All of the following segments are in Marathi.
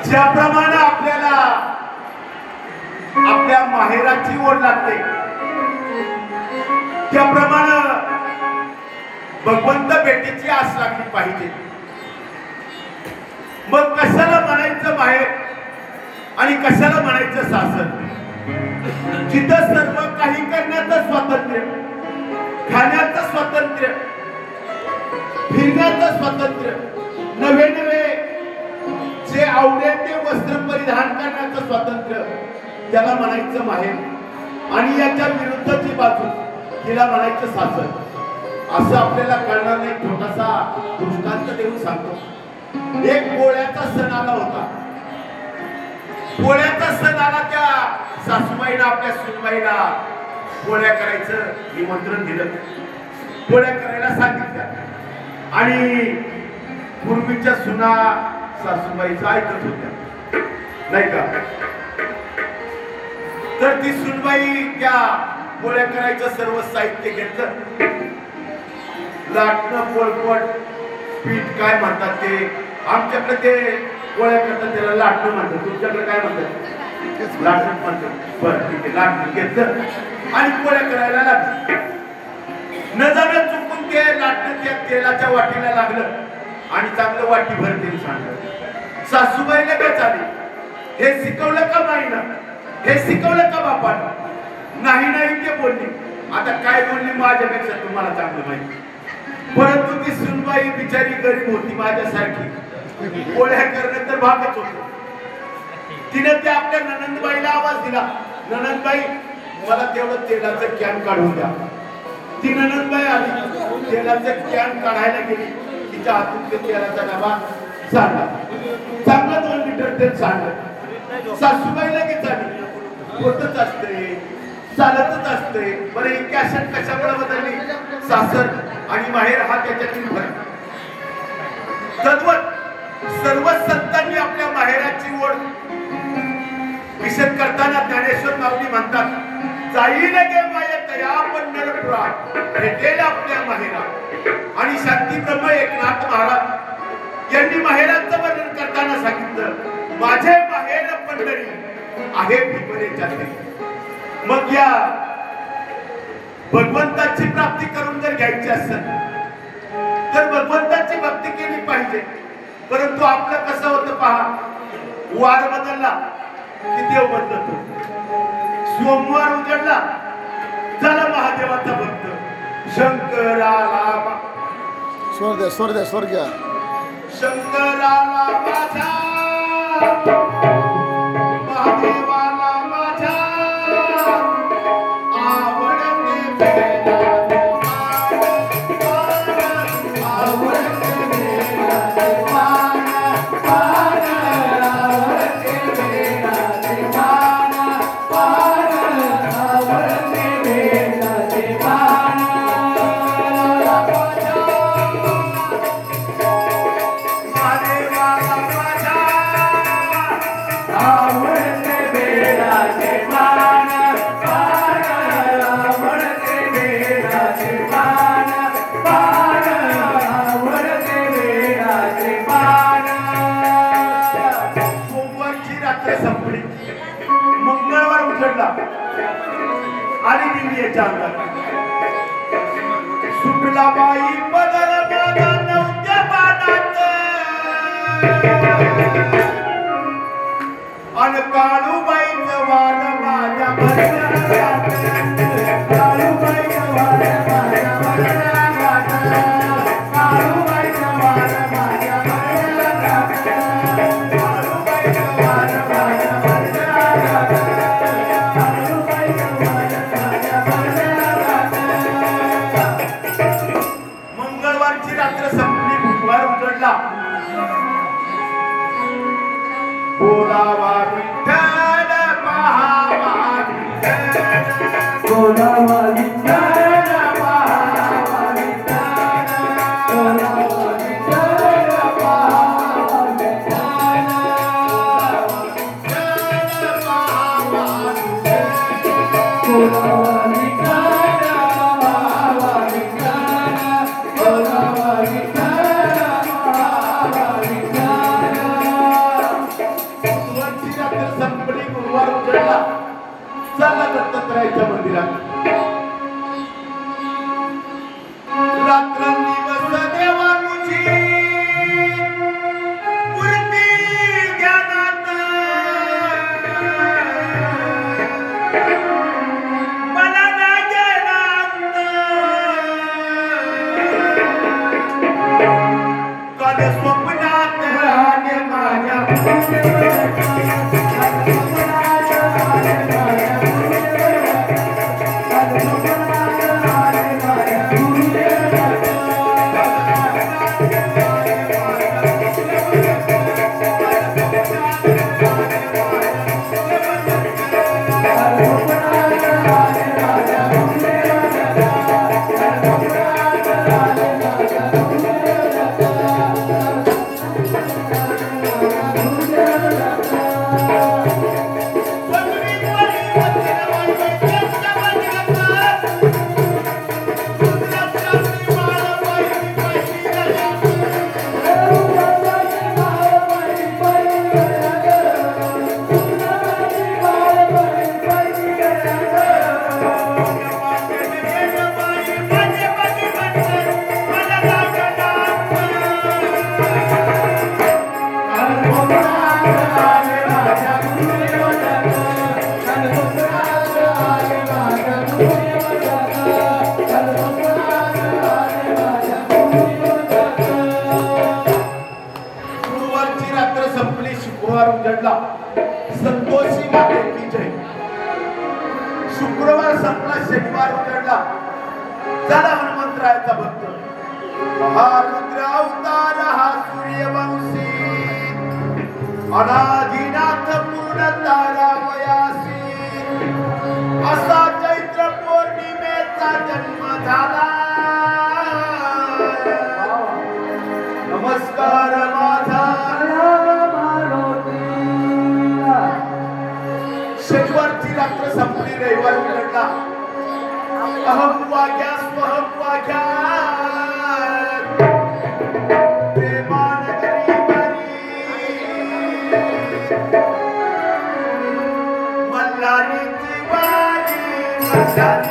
ज्याप्रमाणे आपल्याला आपल्या माहेराची ओढ लागते त्याप्रमाणे भगवंत भेटीची आस लागली पाहिजे. मग कशाला म्हणायचं माहेर आणि कशाला म्हणायचं सासर? जिथं सर्व काही करण्याचं स्वातंत्र्य, खाण्याचं स्वातंत्र्य, फिरण्याचं स्वातंत्र्य, नवे नवे जे आवडेल ते वस्त्र परिधान करण्याचं स्वातंत्र्य, त्याला म्हणायचं माहेर. आणि याच्या विरुद्धची बाजू तिला म्हणायचं सासर. असं आपल्याला कळणार नाही. छोटासा दृष्टांत देऊन सांगतो. एक पोळ्याचा सण आला होता. पोळ्याचा सण आला, त्या सासूबाईला आपल्या सुनबाईला पोळ्या करायचं निमंत्रण दिलं, पोळ्या करायला सांगितल्या. आणि पूर्वीच्या सुना सासूबाईचं ऐकत होत्या नाही का. तर ती सुनबाई त्या पोळ्या करायचं सर्व साहित्य घेतलं. लाटणं, पोळपट, पीठ काय म्हणतात ते, आमच्याकडे ते पोळ्या करतात त्याला लाटणं म्हणतात, तुमच्याकडे काय म्हणतात? लाटणं म्हणतात. बरं ठीक आहे, लाटणं घेतलं आणि पोळ्या करायला लागली. न जाणं चुकून ते लाटणं त्या तेलाच्या वाटीला लागलं आणि चांगलं वाटी भर तेल सांडलं. सासूबाईला काय झाली? हे शिकवलं का बाईनं? हे शिकवलं का बापानं? नाही नाही ते बोलली. आता काय बोलली माझ्यापेक्षा तुम्हाला चांगलं माहिती. परंतु ती सुनबाई बिचारी गरीब होती माझ्यासारखी. पोळ्या करणं तर भागच होत. तिने त्या आपल्या ननंदबाईला आवाज दिला, ननंदबाई मला तेवढं तेलाचं कॅन काढून द्या. ती ननंदबाई आली, तेलाचं कॅन काढायला गेली, तिच्या हातून ते तेलाचा डबा सांडला, चांगला 2 लिटर तेल सांडलं. सासूबाई लगेच आली, होतच असते, चालतच असते. बरं ही कॅसेट कशामुळे बदलली? सासर आणि माहेर हा त्याच्यातील फरक. तद्वत सर्व संतांनी आपल्या माहेराची ओढ विषद करताना ज्ञानेश्वर माऊली म्हणतात, जाईल गे माया तया पंढरपुरात, भेटेल आपल्या माहेरा. आणि शांती ब्रह्म एकनाथ महाराज यांनी माहेरांचं वर्णन करताना सांगितलं, माझे माहेर पंढरी आहे पिंपरेच्या तेरी. मग या भगवंताची प्राप्ती करून जर घ्यायची असेल तर भगवंताची भक्ती केली पाहिजे. परंतु आपलं कसं होतं पहा, वार बदलला की देव बदलतो, सोमवार उजडला झाला महादेवाचा भक्त. शंकराला स्वर्ग शंकराला माझा, महादेवाला माझा आवडते आणि दिंडीच्या अंगात सुटला बाई पदर माझा नवत्या पानात, अन काळूबाईचं वार माझ्या भरण्यात, काळूबाईचं वार माझ्या भरण्यात, काळूबाईचं वार माझ्या भरण्यात, काळूबाईचं वार माझ्या भरण्यात. मंगळवारची रात्र संपली, बुधवार उजडला. बोलावा विठ्ठल पहावा विठ्ठल, बोलावा विठ्ठल पहावा विठ्ठल, बोलावा विठ्ठल पहावा विठ्ठल, विठ्ठल पहावा विठ्ठल, बोलावा विठ्ठल पहावा विठ्ठल, बोलावा विठ्ठल पहावा विठ्ठल. संपली, गुरुवार उजडला, चला दत्तात्रयाच्या मंदिरात. रात्रंदिवस देवा तुझी मूर्ती ध्यानात, मला ना गेलात काल स्वप्नात आले माझ्या, संतोषी मातेची जय. शुक्रवार संपला, शनिवार उजडला, झाला हनुमंतरायाचा भक्त हा रुद्र अवतार हा सूर्यवंशी अनादिनाथ पूर्ण तारामयासी असा चैत्र पौर्णिमेचा जन्म झाला नमस्कार माझा शनिवारची रात्र संपली रविवार उघडला अहम वाग्या स्वहम वाग्या प्रेमानगरी मल्हारीची वारी मल्हारी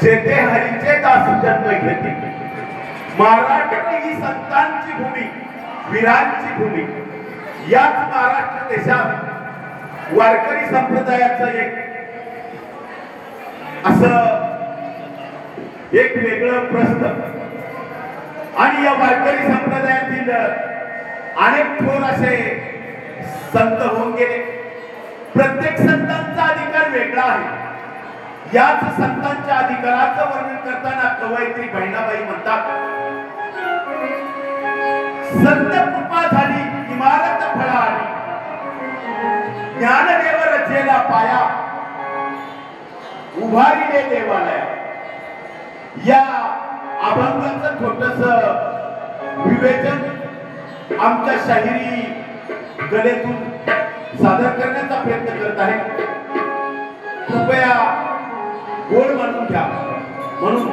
जेथे हरीचे दास जन्म घेते महाराष्ट्र ही संतांची भूमी वीरांची भूमी याच महाराष्ट्र देशात वारकरी संप्रदायाचं एक वेगळं प्रस्थ आणि या वारकरी संप्रदायातील अनेक थोर असे संत होऊन गेले प्रत्येक संतांचा अधिकार वेगळा आहे याच संतांच्या अधिकाराचं वर्णन करताना कवयित्री बहिणाबाई म्हणतात संत कृपा झाली इमारत फळा आली ज्ञानदेव रचेला पाया उभारीने देवालया या अभंगाचं छोटस विवेचन आमच्या शाहिरी गलेतून सादर करण्याचा प्रयत्न करत आहे कृपया गोड मानून घ्या म्हणून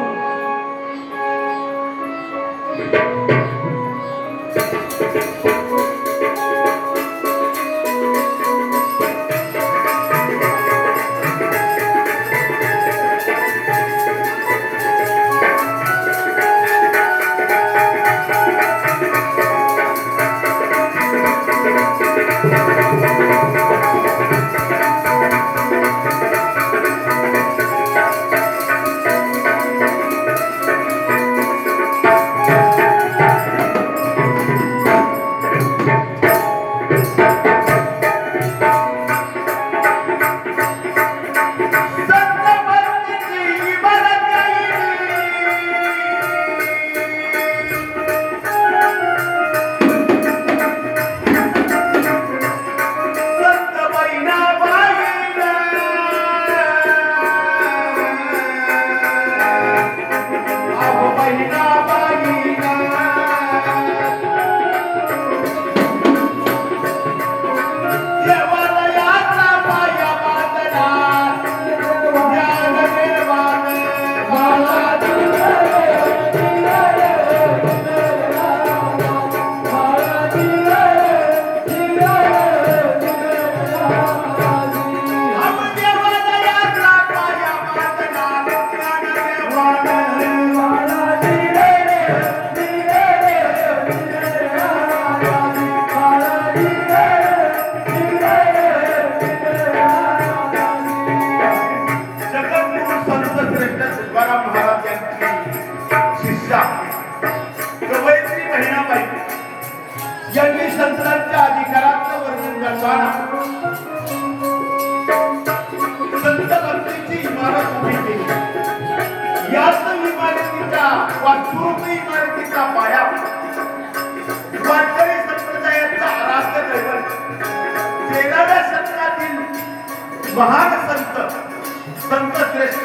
महान संत श्रेष्ठ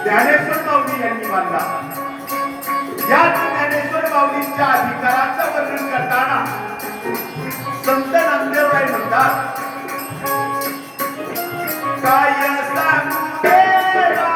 ज्ञानेश्वर माऊली यांनी मानला. या ज्ञानेश्वर माऊलींच्या अधिकाराचं वर्णन करताना संत नामदेवराय म्हणतात, काय सांगू देवा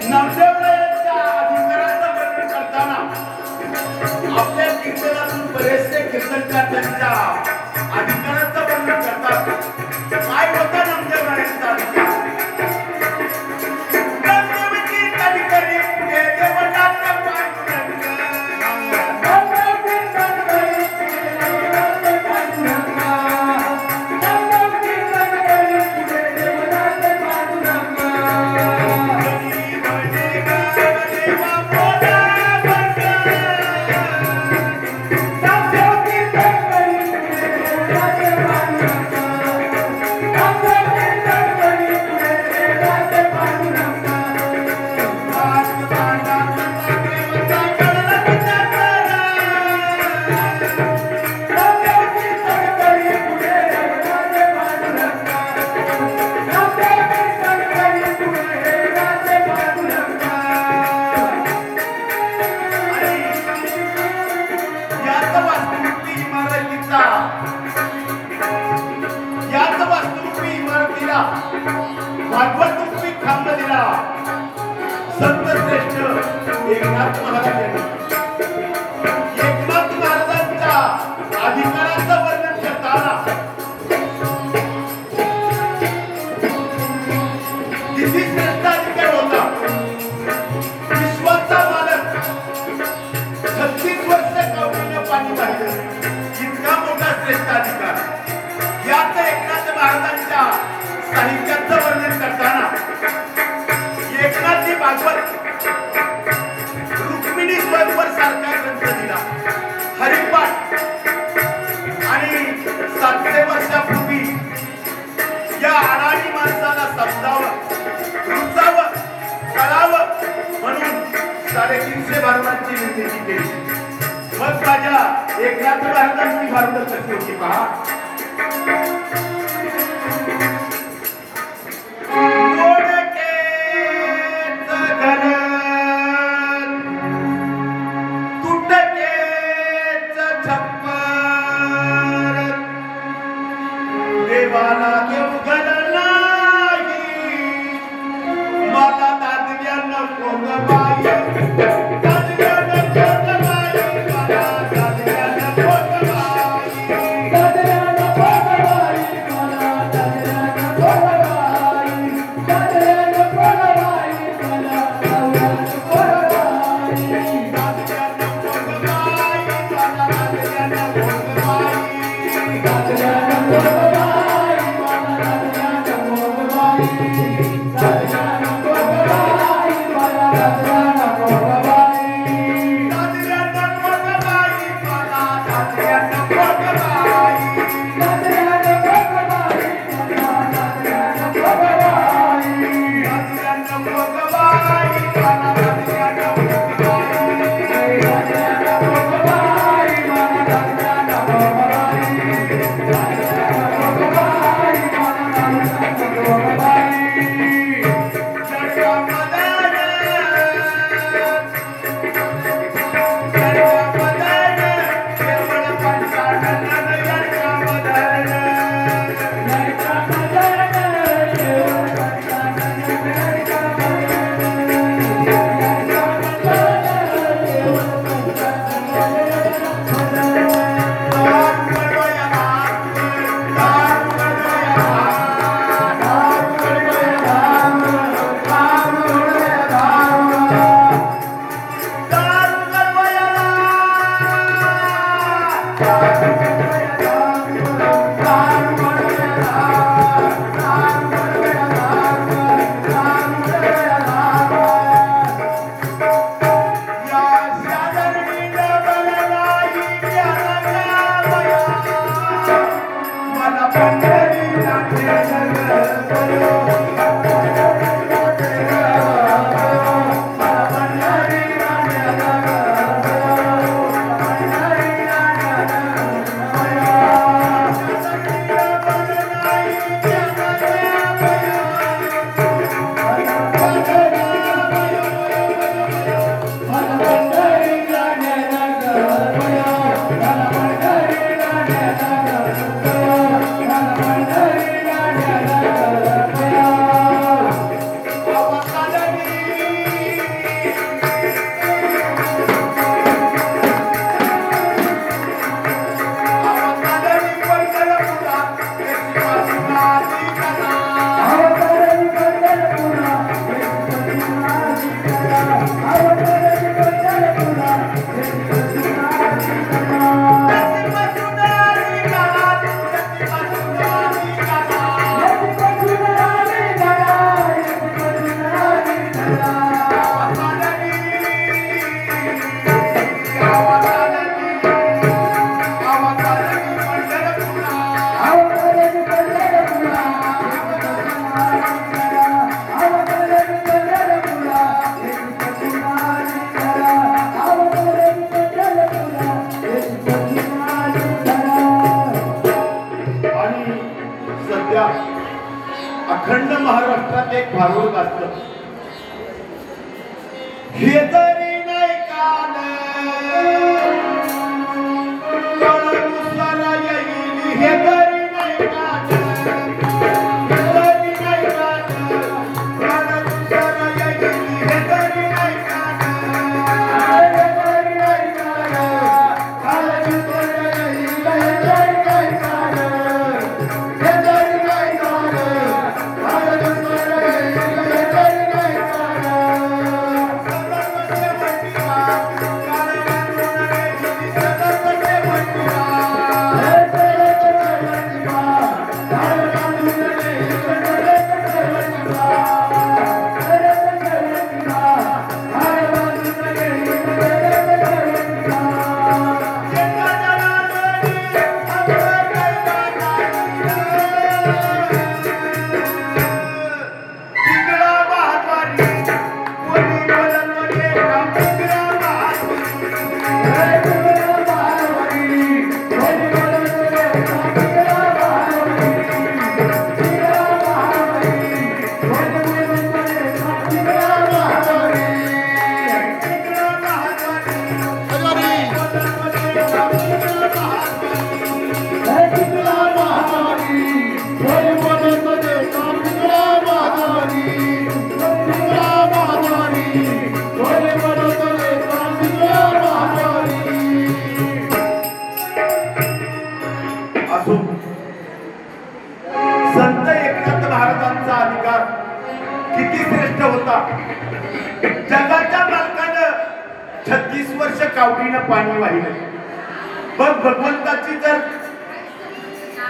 नामदेवरायांच्या अधिकाराचं वर्णन करताना आपल्या कीर्तनातून बरेचसे कीर्तनकार त्यांच्या अधिकाराचं वर्णन करतात. काय होता नामदेवरायांचा अधिकार? भागवत रूपी खांब दिला संत श्रेष्ठ एकनाथ महाराज यांनी. एकनाथ महाराजांच्या अधिकाराचं वर्णन करताना किती श्रेष्ठ अधिकार होता. विश्वाचा मालक 36 वर्ष कवडीनं पाणी पाहिलं इतका मोठा श्रेष्ठ अधिकार. याच एकनाथ महाराजांच्या साहित्याचं वर्णन 350 भारतांची निर्मिती केली. मग माझ्या 1,00,000 भारतांची भारत कशी होती पहा. देवाला देव घर नाही मला दादग्या नको ग बाई दादग्या नको ग बाई मला दादग्या नको ग बाई दादग्या नको ग बाई मला दादग्या नको ग बाई दादग्या नको ग बाई मला दादग्या नको ग बाई दादग्या नको ग बाई मला दादग्या नको ग बाई दादग्या नको ग बाई अखंड महाराष्ट्रात एक भारूड गाजलं. हे जरी नाही कान कळनुसार येईल हे जरी नाही कान हे जरी नाही कान कळनुसार येईल हे जरी नाही कान हे जरी नाही कान कळनुसार येईल हे जरी नाही कान हे जरी नाही कान कळनुसार येईल हे जरी नाही कान 36 वर्ष कावडीनं पाणी वाहिलं. मग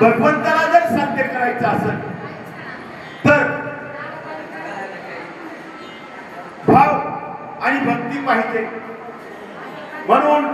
भगवंताला जर साध्य करायचं असेल तर भाव आणि भक्ती पाहिजे. म्हणून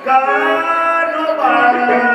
Carnaval.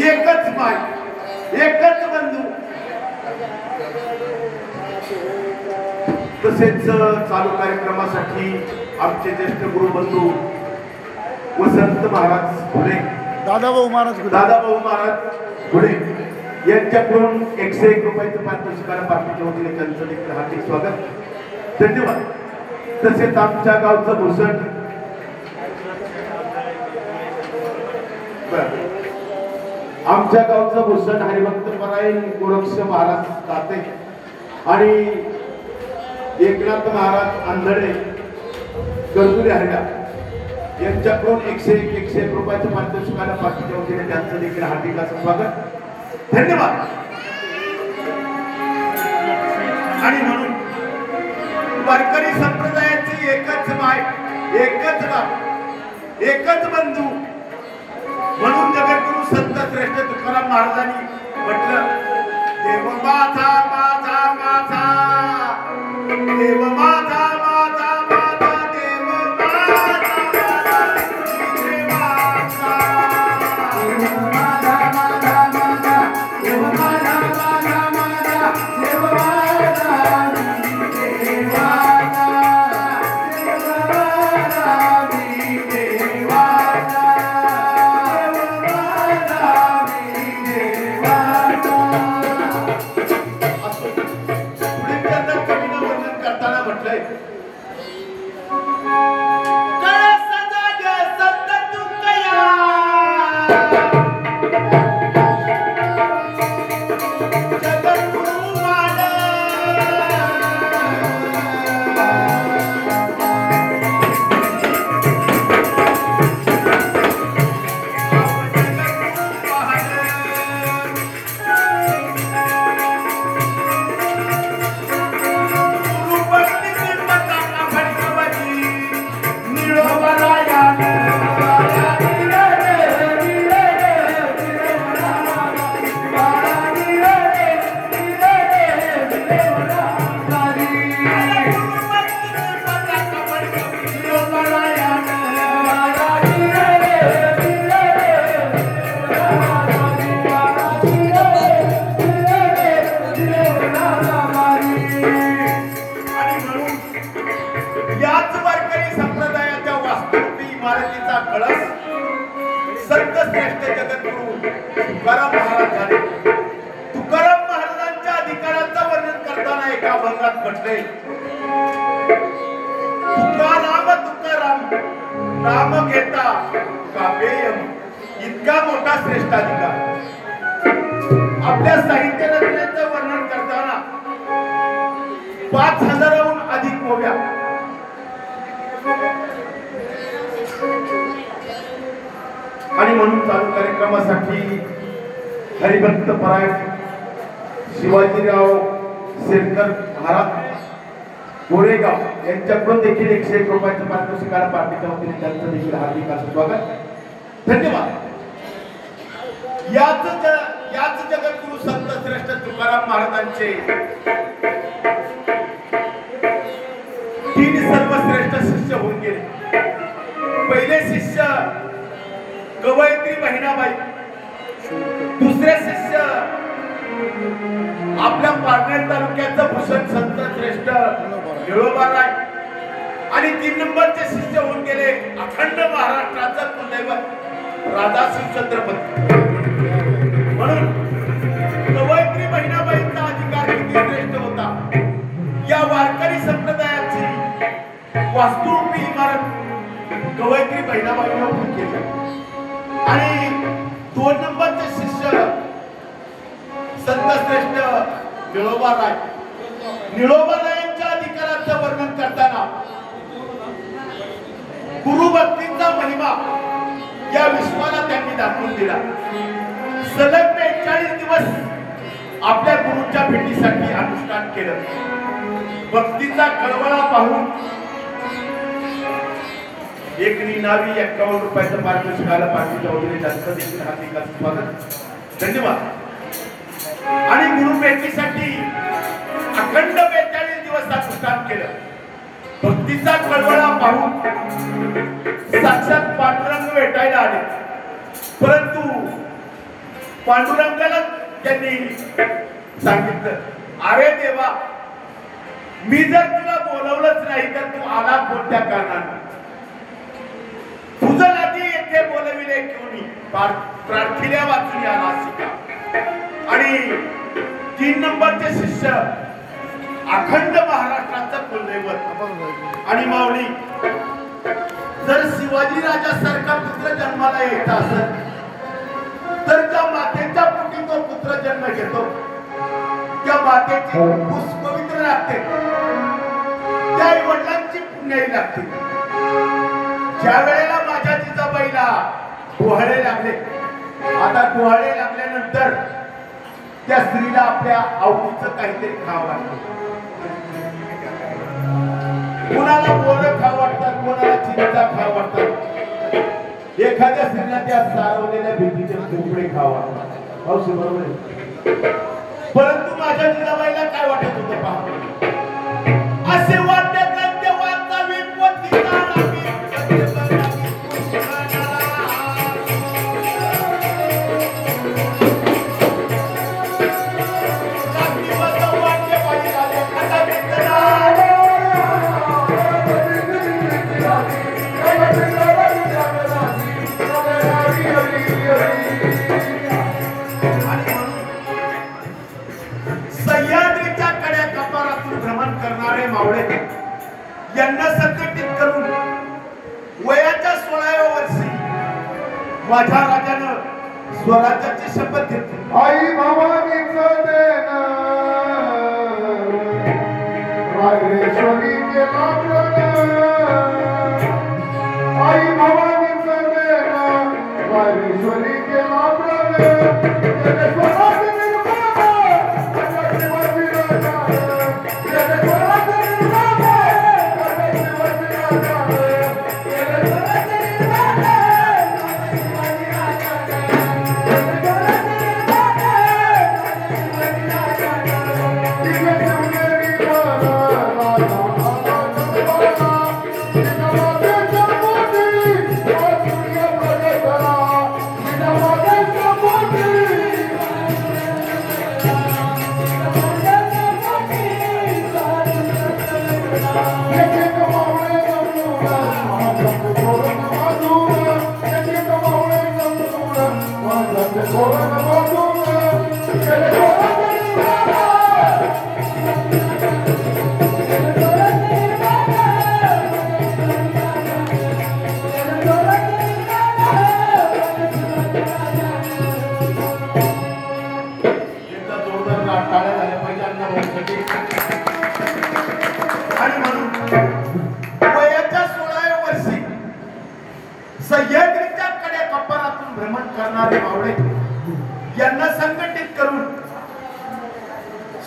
एकच माय एकच बंधू तसेच चालू कार्यक्रमासाठी आमचे ज्येष्ठ गुरुबंधू वसंत महाराज घुले दादाभाऊ महाराज घुले यांच्याकडून 101 रुपयाचं पारितोषिकाला पाठीच्या वतीने त्यांचं देखील हार्दिक स्वागत धन्यवाद. तसेच आमच्या गावचं भूषण आमच्या गावचं भूषण हरिभक्त परायण गोरक्ष महाराज ताते आणि एकनाथ महाराज आंधळे गरजुले हरडा यांच्याकडून 101 रुपयाचं पारितोषिकाला पाठीच्या वतीने त्यांचं देखील हार्दिक असं स्वागत धन्यवाद. आणि म्हणून वारकरी संप्रदायाची एकच माय एकच बाप एकच बंधू म्हणून जगद्गुरु संत श्रेष्ठ तुकाराम महाराजांनी म्हटलं देव माझा माझा माझा देव माझा माझा माझा देव माझा तुकाराम महाराजांच्या अधिकाराचं वर्णन करताना एका अभंगात म्हटले तुकाराम तुकाराम नाम घेता काव्ययम इतका मोठा श्रेष्ठ अधिकार. आपल्या साहित्य रचनेचं वर्णन करताना 5000हून अधिक ओव्या आणि म्हणून चालू कार्यक्रमासाठी हरिभक्त परायण शिवाजीराव शेरकर महाराज गोरेगाव यांच्याकडून देखील 101 रुपयाचं पारितोषिकाला पाठीच्या वतीने त्यांचं देखील हार्दिक असं स्वागत धन्यवाद. याच जगद्गुरु संत श्रेष्ठ तुकाराम महाराजांचे 3 सर्वश्रेष्ठ शिष्य होऊन गेले. पहिले शिष्य कवयित्री बहिणाबाई, दुसरे शिष्य आपल्या पारनेर तालुक्याचं भूषण संत श्रेष्ठ निळोबाराय आणि 3 नंबरचे शिष्य होऊन गेले अखंड महाराष्ट्राचं कुलदैवत राजा शिवछत्रपती. म्हणून कवयित्री बहिणाबाईंचा अधिकार किती श्रेष्ठ होता. या वारकरी संप्रदायाची वास्तुरूपी इमारत कवयित्री बहिणाबाईंना उभी केली आणि 2 नंबरचे शिष्य संत श्रेष्ठ निळोबारायांच्या अधिकाराचं वर्णन करताना गुरुभक्तीचा महिमा या विश्वाला त्यांनी दाखवून दिला. सलग 42 दिवस आपल्या गुरूंच्या भेटीसाठी अनुष्ठान केलं. भक्तीचा कळवळा पाहून एक निनावी 51 रुपयाचं पारितोषिक आलं. पाटील चौधरी त्यांचं देखील हार्दिक स्वागत, धन्यवाद. आणि गुरु भेटीसाठी अखंड 42 दिवस अनुष्ठान केलं. भक्तीचा कळवळा पाहून साक्षात पांडुरंग भेटायला आले, परंतु पांडुरंगाला त्यांनी सांगितलं, अरे देवा, मी जर तुला बोलवलंच नाही तर तू आला कोणत्या कारणाने. तुझं आधी येथे बोलविले कोणी, प्रार्थील्या वाचून आला शिका. आणि 3 नंबरचे शिष्य अखंड महाराष्ट्राचं कुलदैवत आणि माऊली, जर शिवाजी राजासारखा पुत्र जन्माला यायचा असेल तर त्या मातेच्या पोटी तो पुत्र जन्म घेतो. त्या मातेची कुस पवित्र लागते, त्या आई वडिलांची पुण्याई लागते. ज्या वेळेला माझ्या जिजाबाईला डोहाळे लागले, आता डोहाळे लागल्यानंतर त्या स्त्रीला आपल्या आवडीचं काहीतरी खावं वाटतं. कोणाला बोरं खावं वाटतात, कोणाला चिंता खावं वाटतात, एखाद्या स्त्रीला त्या सारवलेल्या भीतीचे तुकडे खावं वाटतात. औषध बरोबर आहे. परंतु माझ्या जिजाबाईला काय वाटत होतं पहा, असे वाटते तेव्हा विपत्तीचा मावळे यांना संघटित करून वयाच्या 16व्या वर्षी माझ्या राजानं स्वराज्याची शपथ घेतली. आई भवानीचं देणं राजेश्वरी केला प्रणय. आई भवानीचं देणं राजेश्वरी केला प्रणय. यांना संघटित करून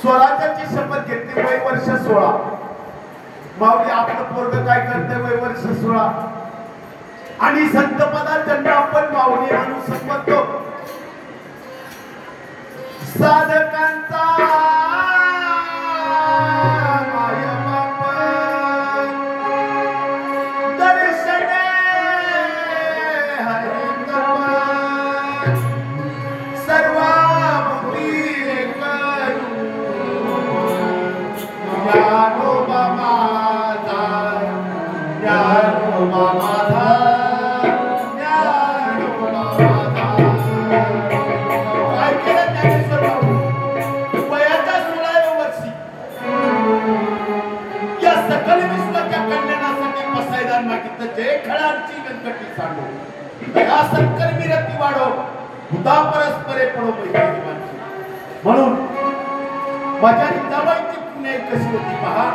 स्वराज्याची शपथ घेतली. वय वर्ष 16. माऊली आपलं पोरग काय करते, वय वर्ष 16. आणि संत पदार्थांना आपण माऊली म्हणून संबोधतो. साधकांचा दर्शने हरित या संकर्मी रती वाढो भूता परस्परे पडो मैत्री माणसे. म्हणून माझ्या जावायची पुण्याई कशी होती पहा.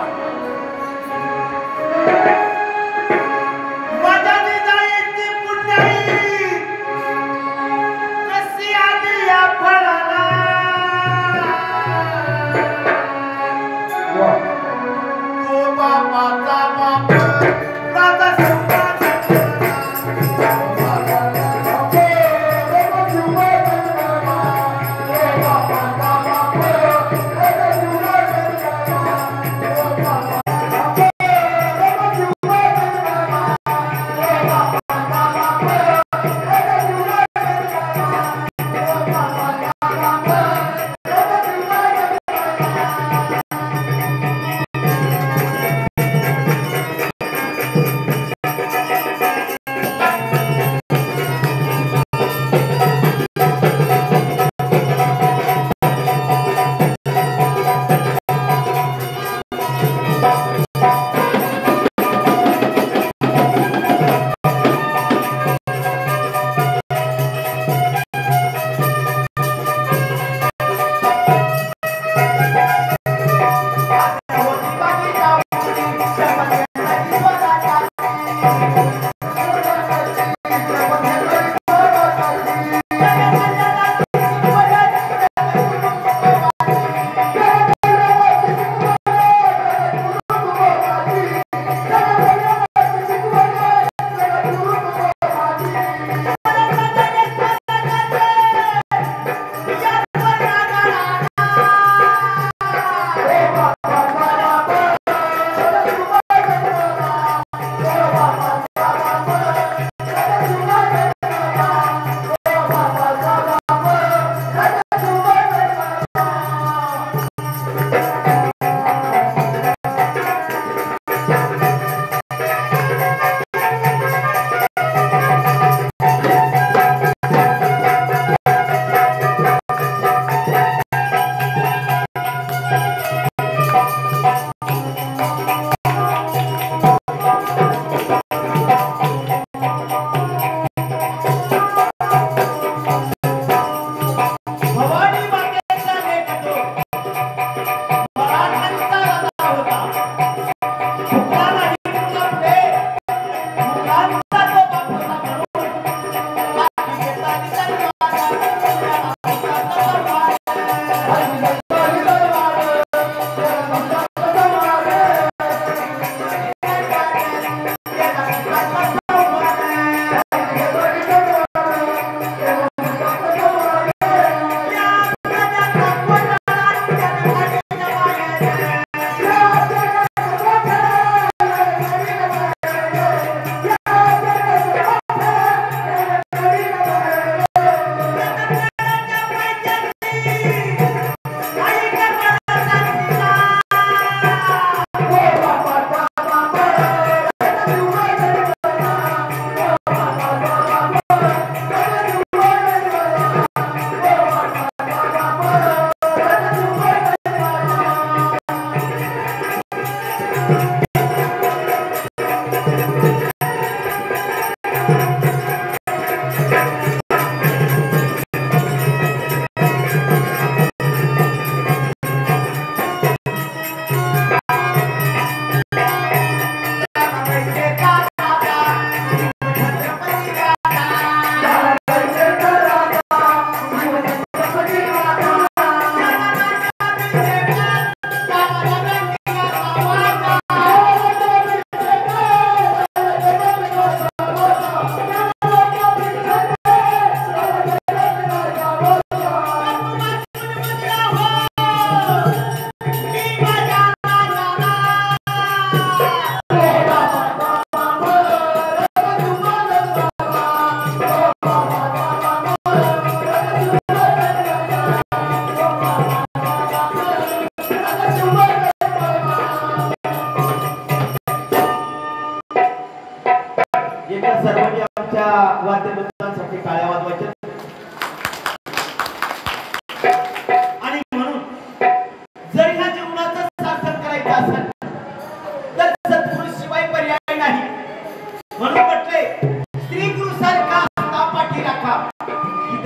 माझ्या जावायची पुण्याई कशी आली या फळाला. तो बापाचा बाप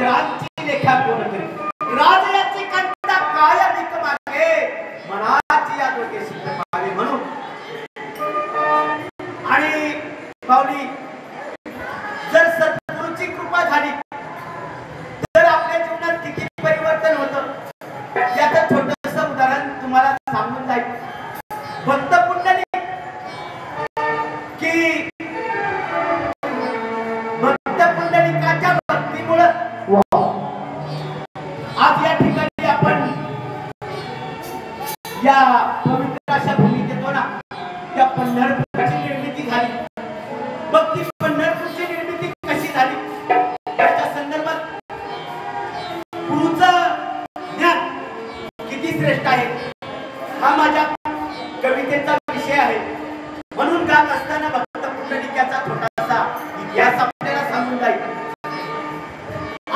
ग्रांची लेखा कोण करी राजयाची कंटा काय विक मागे मनाची या दोघे सिद्ध पावे म्हणून आणि पावली जर सद्गुरूची कृपा झाली तर आपल्या जीवनात किती परिवर्तन होतं याचं छोटंसं उदाहरण तुम्हाला सांगून जाईल भक्त पुंडलिक की भक्त पुंडलिकाच्या भक्तीमुळे आज या ठिकाणी आपण या पवित्र अशा भूमीत येतो ना त्या पंढरपूरची निर्मिती झाली भक्ती पंढरपूरची निर्मिती कशी झाली त्याच्या संदर्भात गुरुचं ज्ञान किती श्रेष्ठ आहे हा माझ्या कवितेचा विषय आहे म्हणून गात असताना भक्त पुंडलिकाचा छोटासा इतिहास आपल्याला सांगून जाईल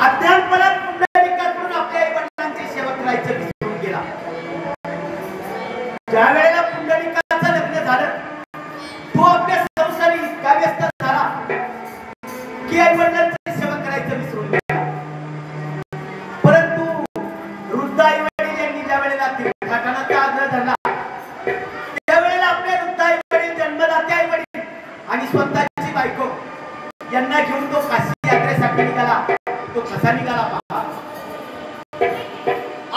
अध्यात्मनात पुंडलिकाकडून आपल्या आई वडिलांची सेवा करायचं विसरून गेला ज्या वेळेला पुंडलिकाचं लग्न झालं तो आपल्या संसारी इतका व्यस्त झाला की आई वडिलांची सेवा करायचं विसरून गेला परंतु वृद्ध आई वडील यांनी ज्या वेळेला तीर्थाटनाचा आग्रह धरला त्यावेळेला आपले वृद्ध आई वडील जन्मदाते आई वडील आणि स्वतःची बायको यांना घेऊन तो काशी यात्रेसाठी निघाला तो कसा निघाला पहा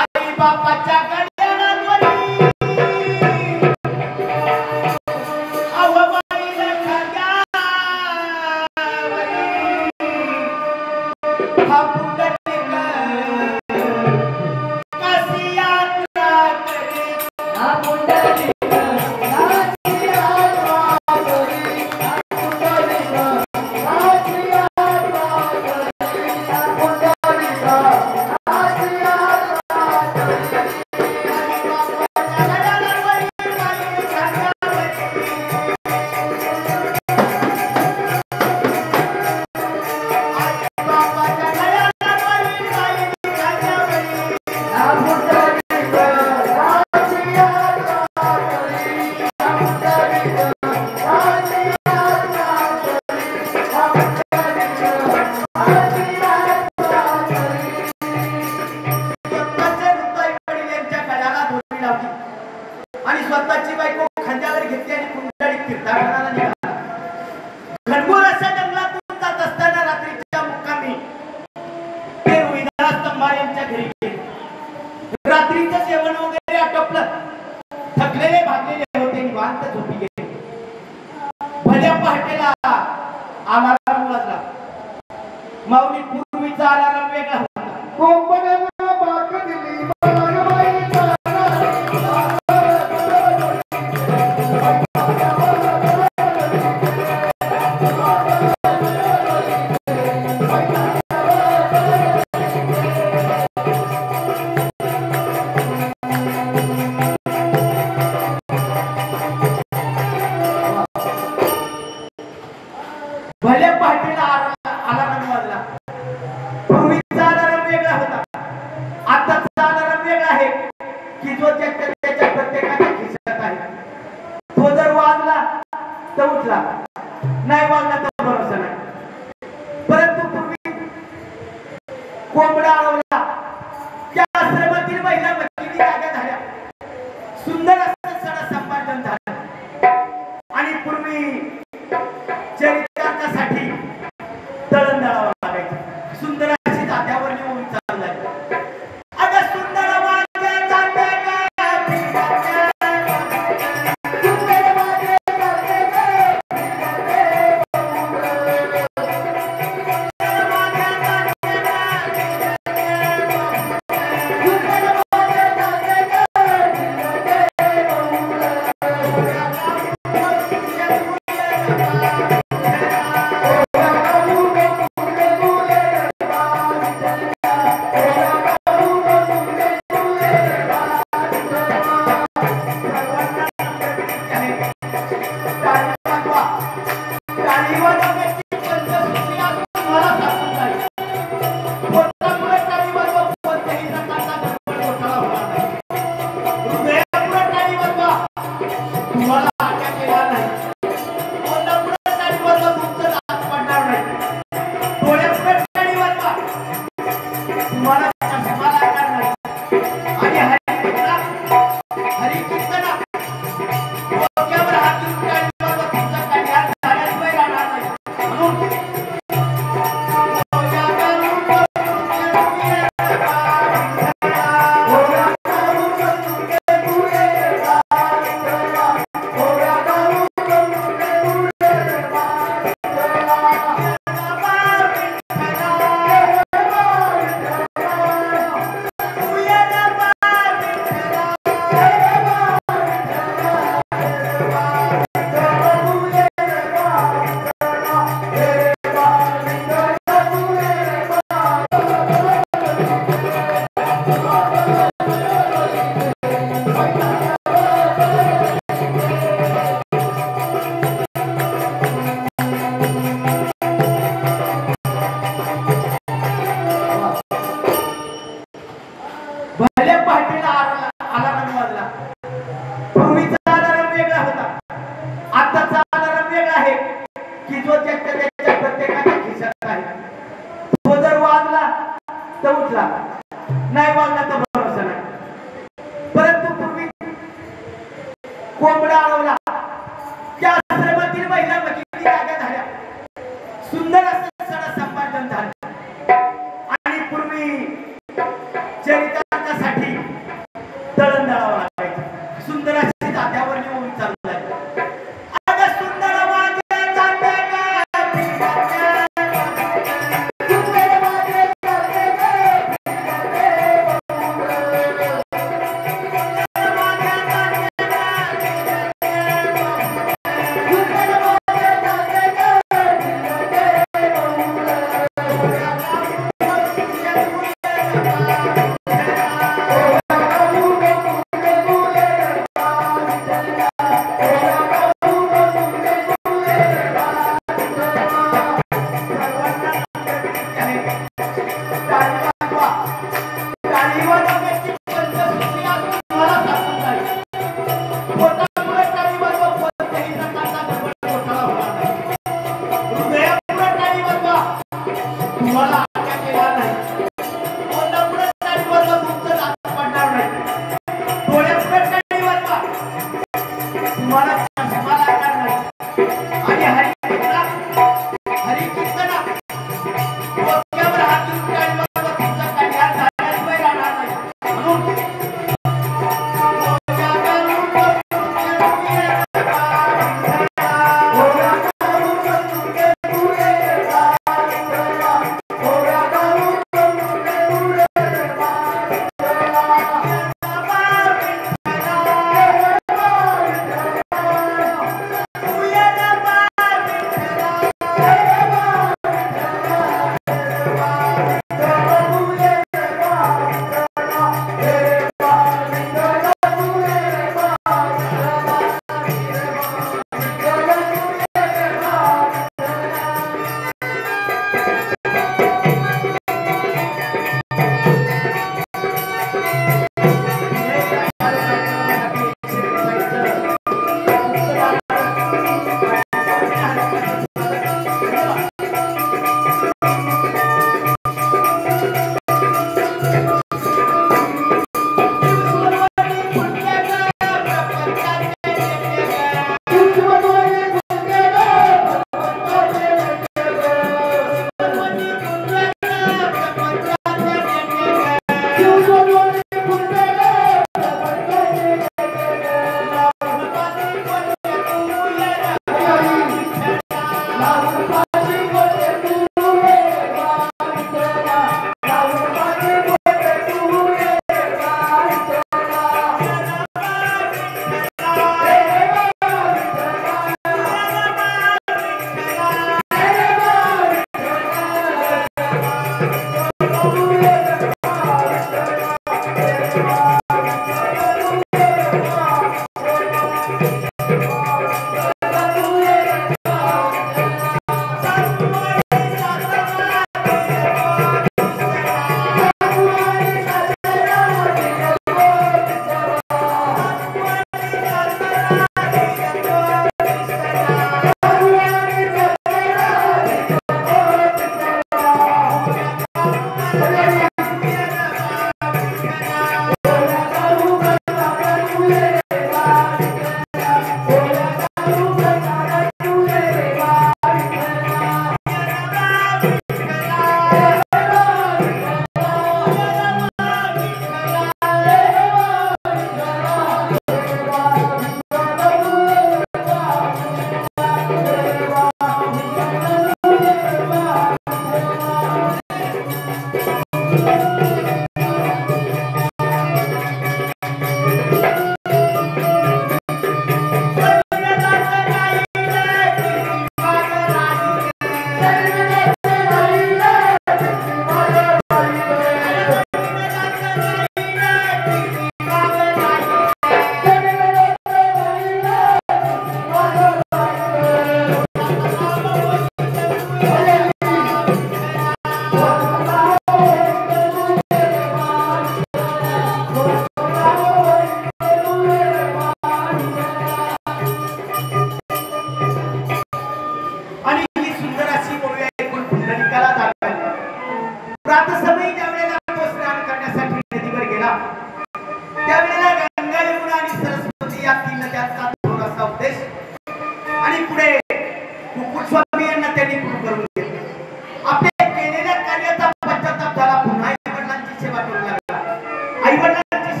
आई बापाच्या कल्याणाद्वारी अवबाईला खांद्यावरी हा पुंडलिक काशी यात्रा करी हा पुंडलिक आणि स्वतःची बायको खांद्यावर घेतली आणि पुंडलिक तीर्थाटनाला निघाला घनघोर अशा जंगलातून जात असताना रात्रीच्या मुक्कामी ते रोहिदास तंबार यांच्या घरी गेले रात्रीचं जेवण वगैरे आटोपलं थकलेले भागलेले होते निवांत झोपी गेले भल्या पहाटेला अलार्म वाजला माऊली पूर्वीचा अलार्म वेगळा होता कोंबड्याला बाक दिली भल्या पहाटेला अलार्म वाजला पूर्वीचा अलार्म वेगळा होता आताचा अलार्म वेगळा आहे की जो त्याच्या प्रत्येकाच्या खिशात आहे तो जर वाजला तर उठला नाही वाजला तर भरोसा नाही परंतु पूर्वी कोंबडा अडवला त्या आश्रमातील महिला भगिनी जाग्या झाल्या सुंदर असं सण संपादन झालं आणि पूर्वी चरित्रासाठी दळण दळावं लागायचं सुंदर अशी जात्यावर नेऊन चाललाय अगं सुंदर माझ्या जात्या मला चष्मा लागणार नाही. आणि हरी कीर्तना डोक्यावर हात देऊन काढला तर तुमचा कल्याण झाल्याशिवाय राहणार नाही. म्हणून भले पाठीला अलार्म वाजला. पूर्वीचा अलार्म वेगळा होता. आताचा अलार्म वेगळा आहे की जो त्याच्या प्रत्येकाच्या खिशात आहे. तो जर वाजला तर उठला, नाही वाजला तर भरोसा नाही. परंतु पूर्वी कोंबडा अडवला त्या आश्रमातील महिला किती जागा झाल्या, सुंदर असं सगळं संपादन झालं. आणि पूर्वी चरित्रासाठी तळण दळावं लागायचं. सुंदर अशी जात्यावर येऊन चालू आहे. अगं सुंदर माझ्या जात्या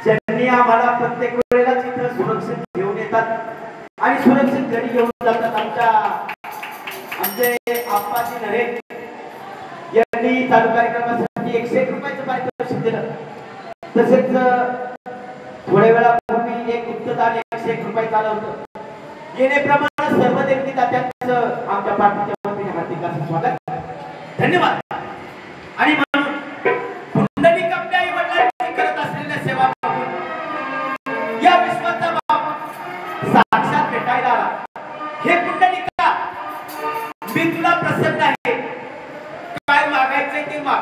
ज्यांनी आम्हाला प्रत्येक वेळेला तिथं सुरक्षित घेऊन येतात आणि सुरक्षित घरी घेऊन जातात. आमचे आप्पाजी नरे यांनी चालू कार्यक्रमासाठी 101 रुपयाचं पारितोषिक दिलं. तसेच थोड्या वेळापूर्वी एक गुप्तदान 101 रुपये झालं होतं. येण्याप्रमाणे सर्व देवती दात्यांचं आमच्या पार्टीच्या वतीने हार्दिक असं स्वागत, धन्यवाद. आणि म्हणून पुंडलिक आपल्या आई वडिलांची करत असलेल्या सेवा पाहून या विश्वाचा बाप साक्षात भेटायला आला. हे पुंडलिका, मी तुला प्रसन्न आहे, काय मागायचंय ते माग.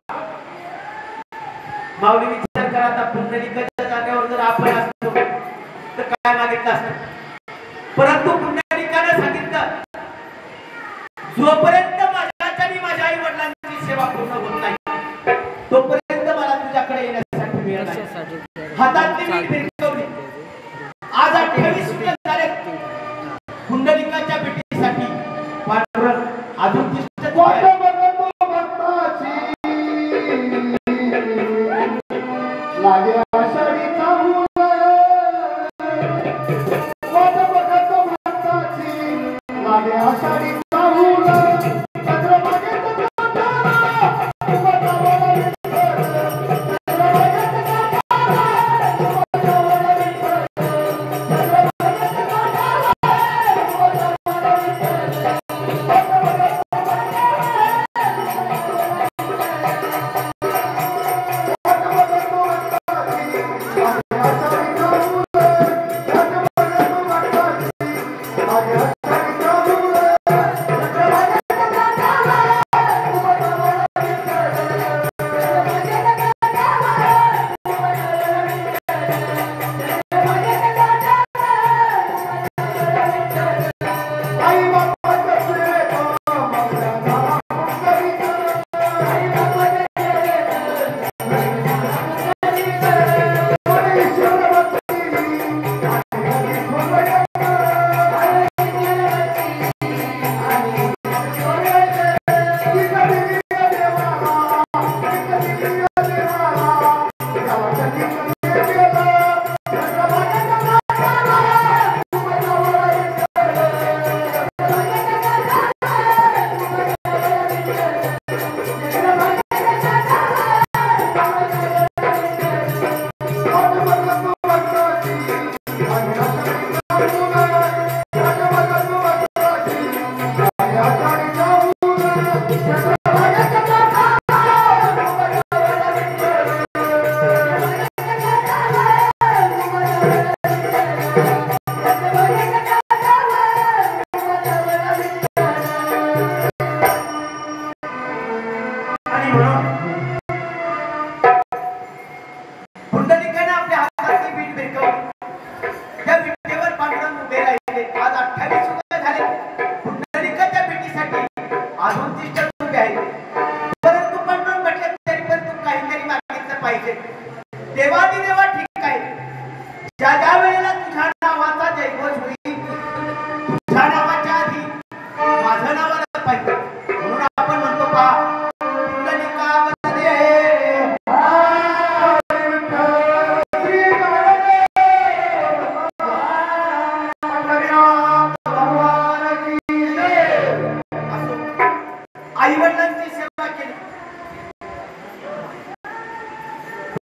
माऊली विचार करा, आता पुंडलिकाच्या जागेवर जर आपण असतो तर काय मागितलं असतं. परंतु पुंडलिकाने सांगितलं, जोपर्यंत माझ्या आई वडिलांची सेवा पूर्ण होत नाही तोपर्यंत मला तुझ्याकडे येण्यासाठी वेळ नाही. हातातली वीट भिरकवली. आज 28 दिवस झाले पुंडलिकाच्या भेटीसाठी. पांडुरंग अजून लागे आषाढीचा फुल, वाट बघत भक्ताची, लागे आषाढीचा फुल, चंद्रभागेत तारा, उभा तारा विठ्ठल, चंद्रभागेत तारा, उभा तारा विठ्ठल, चंद्रभागेत तारा, उभा तारा विठ्ठल, वाट बघत भक्ताची,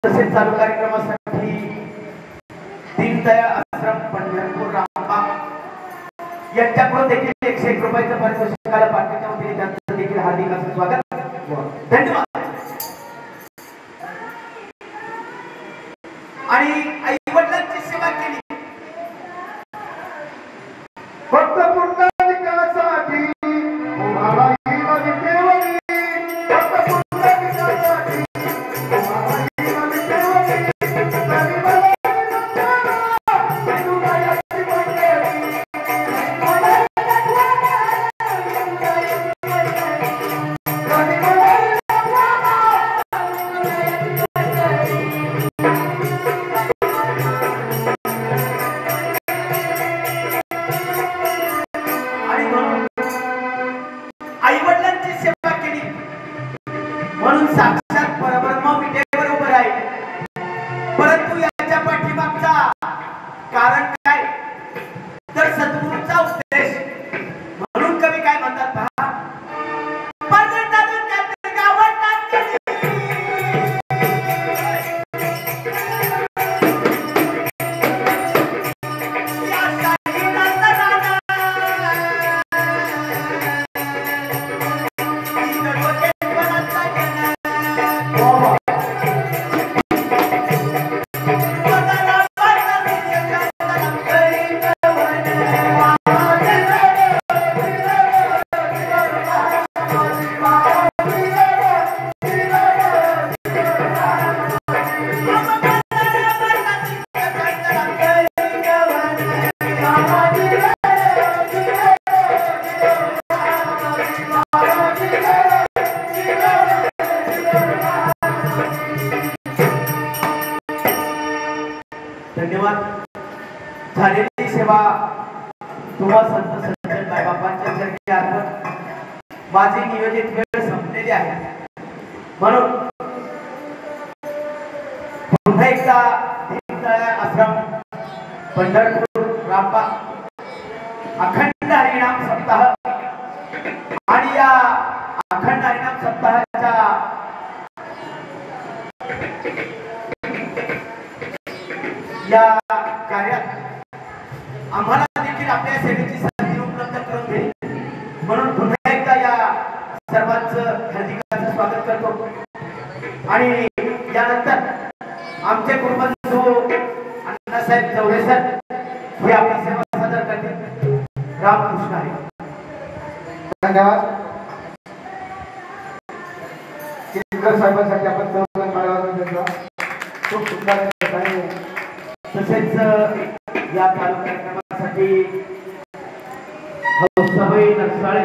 तसेच चालू कार्यक्रमासाठी दीनदयाळ आश्रम पंढरपूर रामबाग यांच्याकडून देखील 101 रुपयाचं पारितोषिकाला पाठवण्याच्या वतीने त्यांचं देखील हार्दिक असं स्वागत. धन्यवाद. आणि आई वडिलांची सेवा केली फक्त पुंडलिकासाठी उभाला ही नदी केवली. फक्त पुंडलिकासाठी उभाला ही नदी केवली. नदी मला विठुरायाची मंडळी. आई वडिलांची सेवा केली म्हणून साक्षात परब्रह्म विटेवर उभं राहील. परंतु याच्या पाठीमागचा कारण काय तर सद्गुरूंचा उपदेश. म्हणून कवी काय म्हणतात पहा, धन्यवाद. झालेली सेवा तुम्हा संत सज्जन मायबापांच्या चरणी अर्पण. माझी नियोजित वेळ संपलेली आहे म्हणून पुन्हा एकदा दीनदयाळ आश्रम पंढरपूर रामबाग अखंड हरिनाम सप्ताह आणि या अखंड हरिनाम सप्ताहाच्या या कार्यात आम्हाला देखील आपल्या सेवेची संधी उपलब्ध करून दिली म्हणून पुन्हा एकदा या सर्वांचं हार्दिक स्वागत करतो. आणि यानंतर आमचे गुरुबंधू अण्णासाहेब चौरे सर हे आपली सेवा सादर करतील. रामकृष्ण हरी. धन्यवाद. केंद्र साहेबांसाठी आपण चौघांना माळावर घेतला. खूप सुंदर आणि तसेच या चालू कार्यक्रमासाठी हौसाबाई नरसाळे